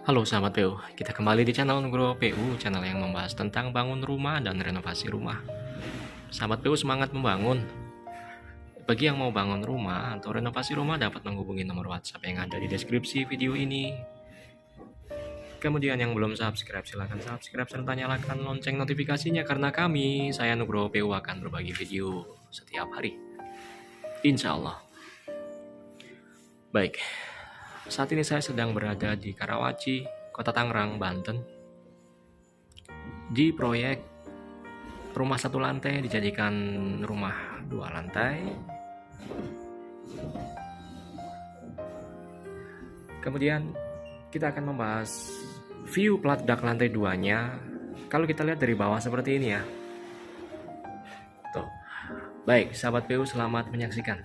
Halo sahabat PU, kita kembali di channel Nugroho PU, channel yang membahas tentang bangun rumah dan renovasi rumah. Sahabat PU semangat membangun. Bagi yang mau bangun rumah atau renovasi rumah dapat menghubungi nomor WhatsApp yang ada di deskripsi video ini. Kemudian yang belum subscribe silahkan subscribe serta nyalakan lonceng notifikasinya karena saya Nugroho PU akan berbagi video setiap hari. Insya Allah. Baik, saat ini saya sedang berada di Karawaci, Kota Tangerang, Banten. Di proyek rumah satu lantai dijadikan rumah 2 lantai. Kemudian kita akan membahas view plat-dak lantai 2-nya. Kalau kita lihat dari bawah seperti ini ya. Tuh. Baik, sahabat PU selamat menyaksikan.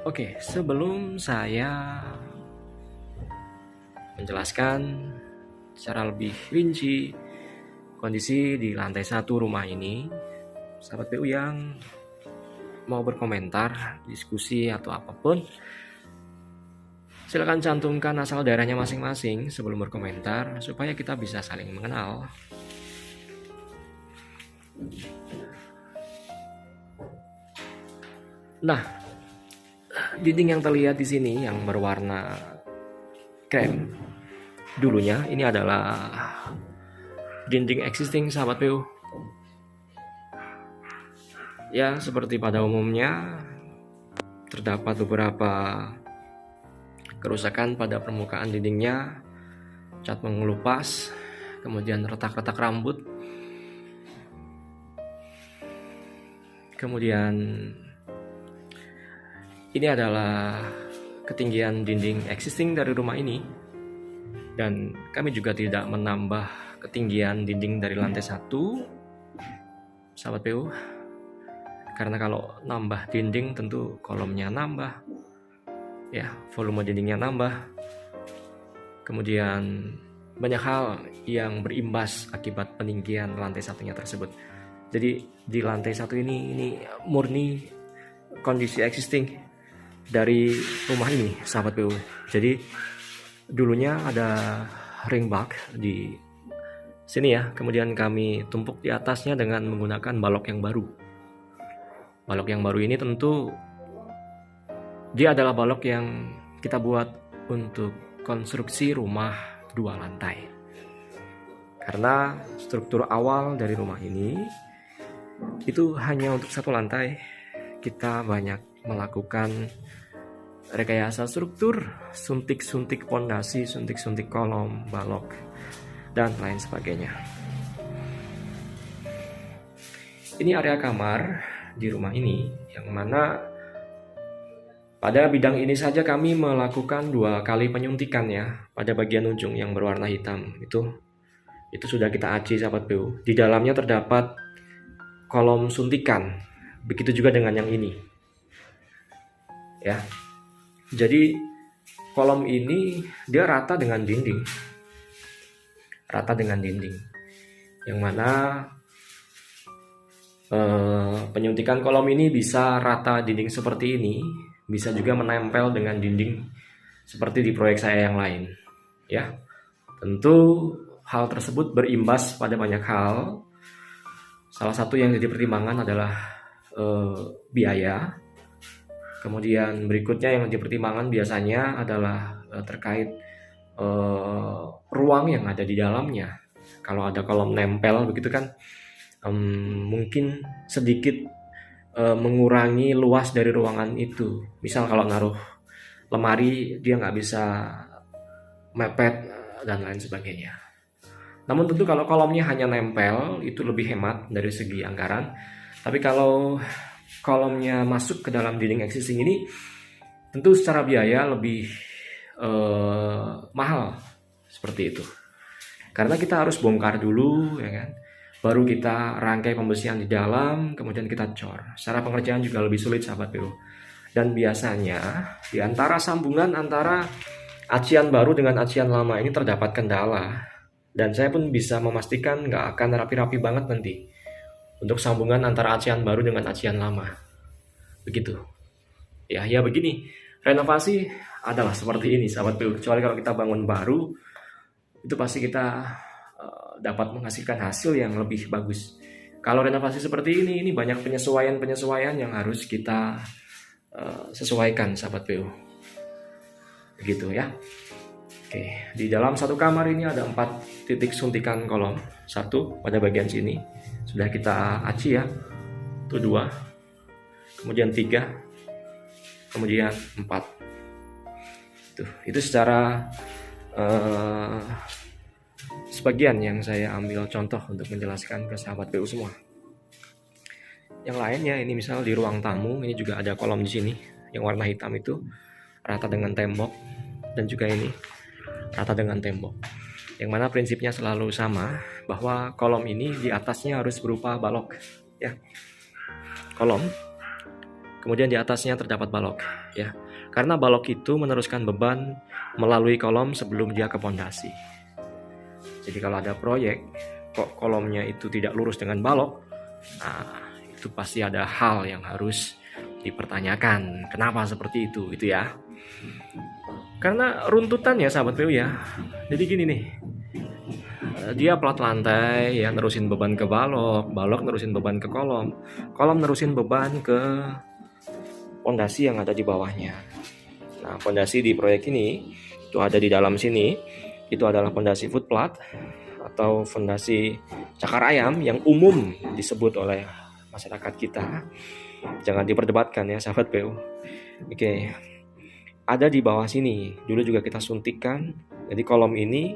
Oke, sebelum saya menjelaskan secara lebih rinci kondisi di lantai 1 rumah ini, sahabat PU yang mau berkomentar, diskusi atau apapun, silakan cantumkan asal daerahnya masing-masing sebelum berkomentar supaya kita bisa saling mengenal. Nah, dinding yang terlihat di sini yang berwarna krem dulunya ini adalah dinding existing sahabat PU. Ya, seperti pada umumnya terdapat beberapa kerusakan pada permukaan dindingnya, cat mengelupas, kemudian retak-retak rambut, kemudian ini adalah ketinggian dinding existing dari rumah ini, dan kami juga tidak menambah ketinggian dinding dari lantai 1 sahabat PU, karena kalau nambah dinding tentu kolomnya nambah ya, volume dindingnya nambah, kemudian banyak hal yang berimbas akibat peninggian lantai 1-nya tersebut. Jadi di lantai 1 ini murni kondisi existing dari rumah ini sahabat PU. Jadi dulunya ada ring bak di sini ya, kemudian kami tumpuk di atasnya dengan menggunakan balok yang baru. Balok yang baru ini tentu dia adalah balok yang kita buat untuk konstruksi rumah 2 lantai. Karena struktur awal dari rumah ini itu hanya untuk 1 lantai, kita banyak melakukan rekayasa struktur, suntik-suntik pondasi, suntik-suntik kolom, balok, dan lain sebagainya. Ini area kamar di rumah ini, yang mana pada bidang ini saja kami melakukan 2 kali penyuntikan ya, pada bagian ujung yang berwarna hitam itu sudah kita aci sahabat PU. Di dalamnya terdapat kolom suntikan, begitu juga dengan yang ini ya. Jadi kolom ini dia rata dengan dinding, yang mana penyuntikan kolom ini bisa rata dinding seperti ini, bisa juga menempel dengan dinding seperti di proyek saya yang lain ya. Tentu hal tersebut berimbas pada banyak hal. Salah satu yang jadi pertimbangan adalah biaya. Kemudian berikutnya yang dipertimbangkan biasanya adalah terkait ruang yang ada di dalamnya. Kalau ada kolom nempel begitu kan, mungkin sedikit mengurangi luas dari ruangan itu. Misal kalau naruh lemari dia nggak bisa mepet dan lain sebagainya. Namun tentu kalau kolomnya hanya nempel itu lebih hemat dari segi anggaran. Tapi kalau kolomnya masuk ke dalam dinding existing ini, tentu secara biaya lebih mahal seperti itu. Karena kita harus bongkar dulu ya kan, baru kita rangkai pembersihan di dalam, kemudian kita cor. Secara pengerjaan juga lebih sulit sahabat PU. Dan biasanya di antara sambungan antara acian baru dengan acian lama ini terdapat kendala. Dan saya pun bisa memastikan nggak akan rapi-rapi banget nanti untuk sambungan antara acian baru dengan acian lama. Begitu. Ya begini. Renovasi adalah seperti ini, sahabat PU. Kecuali kalau kita bangun baru, itu pasti kita dapat menghasilkan hasil yang lebih bagus. Kalau renovasi seperti ini banyak penyesuaian yang harus kita sesuaikan, sahabat PU. Begitu ya. Oke, di dalam satu kamar ini ada 4 titik suntikan kolom. 1 pada bagian sini sudah kita aci ya. Itu 2. Kemudian 3. Kemudian 4. Itu secara sebagian yang saya ambil contoh untuk menjelaskan ke sahabat PU semua. Yang lainnya ini misal di ruang tamu, ini juga ada kolom di sini yang warna hitam itu rata dengan tembok, dan juga ini rata dengan tembok. Yang mana prinsipnya selalu sama, bahwa kolom ini di atasnya harus berupa balok ya. Kolom, kemudian di atasnya terdapat balok ya. Karena balok itu meneruskan beban melalui kolom sebelum dia ke pondasi. Jadi kalau ada proyek kok kolomnya itu tidak lurus dengan balok, nah itu pasti ada hal yang harus dipertanyakan. Kenapa seperti itu gitu ya. Karena runtutan ya sahabat PU ya. Jadi gini nih, dia plat lantai ya, nerusin beban ke balok, balok nerusin beban ke kolom, kolom nerusin beban ke pondasi yang ada di bawahnya. Nah, pondasi di proyek ini itu ada di dalam sini. Itu adalah pondasi footplat atau fondasi cakar ayam yang umum disebut oleh masyarakat kita. Jangan diperdebatkan ya sahabat PU. Oke. Ada di bawah sini. Dulu juga kita suntikan. Jadi kolom ini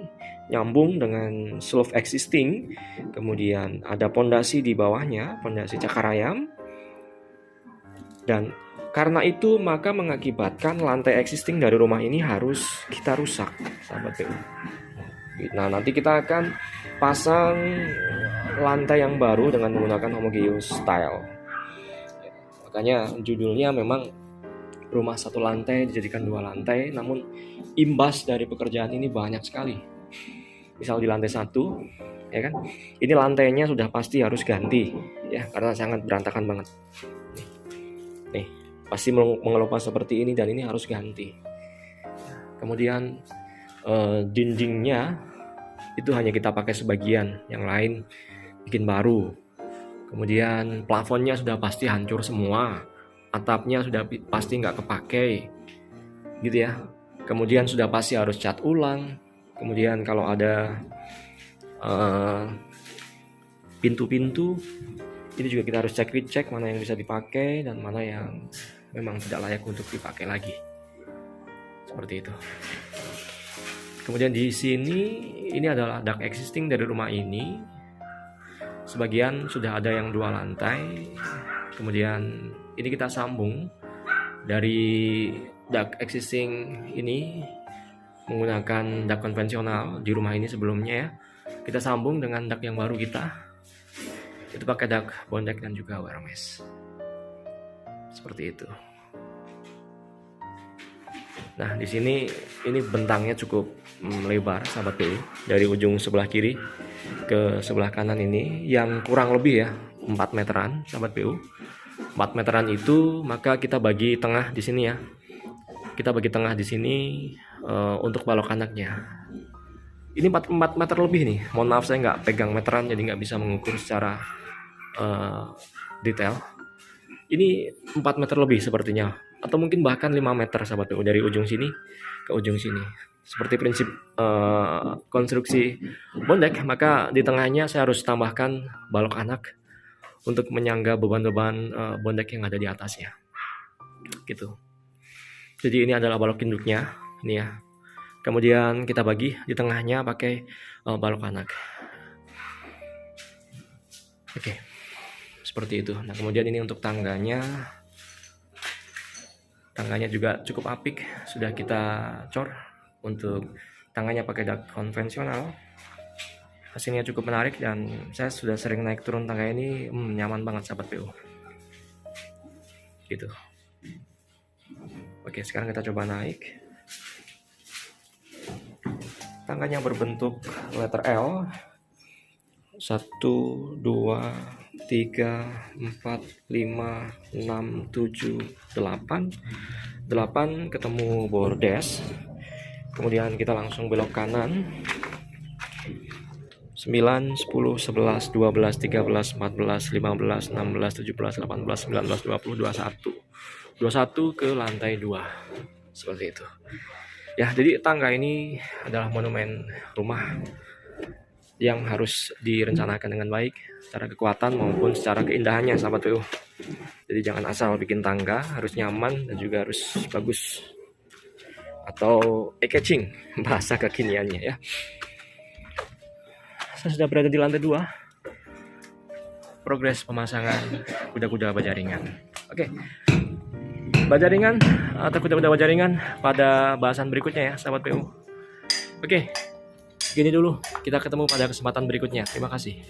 nyambung dengan slope existing. Kemudian ada pondasi di bawahnya, pondasi cakar ayam. Dan karena itu maka mengakibatkan lantai existing dari rumah ini harus kita rusak, sahabat PU. Nah, nanti kita akan pasang lantai yang baru dengan menggunakan homogeneous style. Makanya judulnya memang rumah 1 lantai dijadikan 2 lantai, namun imbas dari pekerjaan ini banyak sekali. Misal di lantai 1, ya kan, ini lantainya sudah pasti harus ganti, ya, karena sangat berantakan banget. Nih, pasti mengelupas seperti ini dan ini harus ganti. Kemudian dindingnya itu hanya kita pakai sebagian, yang lain bikin baru. Kemudian plafonnya sudah pasti hancur semua, atapnya sudah pasti nggak kepake, gitu ya. Kemudian sudah pasti harus cat ulang. Kemudian kalau ada pintu-pintu, ini juga kita harus cek mana yang bisa dipakai dan mana yang memang tidak layak untuk dipakai lagi. Seperti itu. Kemudian di sini ini adalah duct existing dari rumah ini. Sebagian sudah ada yang 2 lantai. Kemudian ini kita sambung dari duct existing ini menggunakan duct konvensional di rumah ini sebelumnya ya. Kita sambung dengan duct yang baru kita. Itu pakai duct bondek dan juga wire mesh. Seperti itu. Nah, di sini ini bentangnya cukup lebar sahabat PU, dari ujung sebelah kiri ke sebelah kanan ini yang kurang lebih ya 4 meteran sahabat PU. 4 meteran itu maka kita bagi tengah di sini ya. Kita bagi tengah di sini untuk balok anaknya. Ini 4 meter lebih nih. Mohon maaf saya nggak pegang meteran jadi nggak bisa mengukur secara detail. Ini 4 meter lebih sepertinya, atau mungkin bahkan 5 meter sahabat PU, dari ujung sini ke ujung sini. Seperti prinsip konstruksi bondek, maka di tengahnya saya harus tambahkan balok anak untuk menyangga beban-beban bondek yang ada di atasnya. Gitu. Jadi ini adalah balok induknya, ini ya. Kemudian kita bagi di tengahnya pakai balok anak. Oke. Seperti itu. Nah, kemudian ini untuk tangganya. Tangganya juga cukup apik, sudah kita cor. Untuk tangganya pakai duct konvensional. Hasilnya cukup menarik dan saya sudah sering naik turun tangga ini, nyaman banget sahabat PU. Gitu. Oke, sekarang kita coba naik. Tangganya berbentuk letter L. 1, 2, 3, 4, 5, 6, 7, 8. 8 ketemu bordes. Kemudian kita langsung belok kanan. 9, 10, 11, 12, 13, 14, 15, 16, 17, 18, 19, 20, 21. 21 ke lantai 2. Seperti itu. Ya, jadi tangga ini adalah monumen rumah yang harus direncanakan dengan baik secara kekuatan maupun secara keindahannya, sahabat PU. Jadi jangan asal bikin tangga, harus nyaman dan juga harus bagus atau eye-catching bahasa kekiniannya ya. Saya sudah berada di lantai 2. Progres pemasangan kuda-kuda bajaringan. Oke. Bajaringan atau kuda-kuda bajaringan pada bahasan berikutnya ya, sahabat PU. Oke. Gini dulu, kita ketemu pada kesempatan berikutnya. Terima kasih.